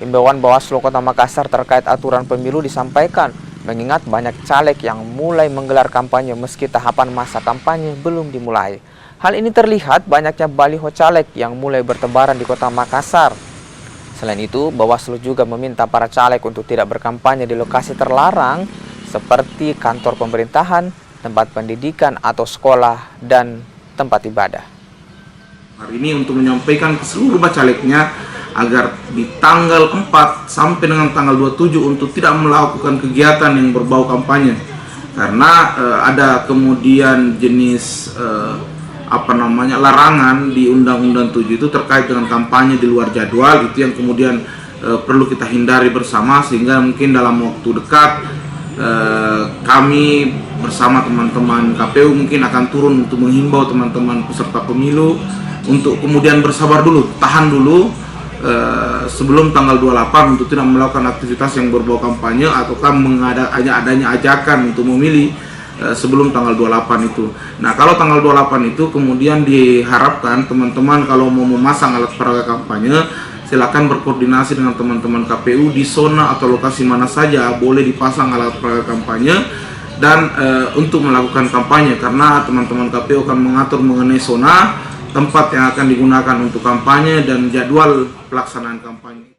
Imbauan Bawaslu Kota Makassar terkait aturan pemilu disampaikan, mengingat banyak caleg yang mulai menggelar kampanye meski tahapan masa kampanye belum dimulai. Hal ini terlihat banyaknya baliho caleg yang mulai bertebaran di Kota Makassar. Selain itu, Bawaslu juga meminta para caleg untuk tidak berkampanye di lokasi terlarang seperti kantor pemerintahan, tempat pendidikan atau sekolah, dan tempat ibadah. Hari ini untuk menyampaikan ke seluruh bacaleknya agar di tanggal 4 sampai dengan tanggal 27 untuk tidak melakukan kegiatan yang berbau kampanye. Karena ada kemudian jenis larangan di Undang-Undang 7 itu terkait dengan kampanye di luar jadwal, itu yang kemudian perlu kita hindari bersama, sehingga mungkin dalam waktu dekat kami bersama teman-teman KPU mungkin akan turun untuk menghimbau teman-teman peserta pemilu untuk kemudian bersabar dulu, tahan dulu sebelum tanggal 28 untuk tidak melakukan aktivitas yang berbau kampanye ataukah adanya ajakan untuk memilih sebelum tanggal 28 itu. Nah, kalau tanggal 28 itu kemudian diharapkan teman-teman kalau mau memasang alat peraga kampanye, silakan berkoordinasi dengan teman-teman KPU di zona atau lokasi mana saja boleh dipasang alat peraga kampanye dan untuk melakukan kampanye, karena teman-teman KPU akan mengatur mengenai zona tempat yang akan digunakan untuk kampanye dan jadwal pelaksanaan kampanye.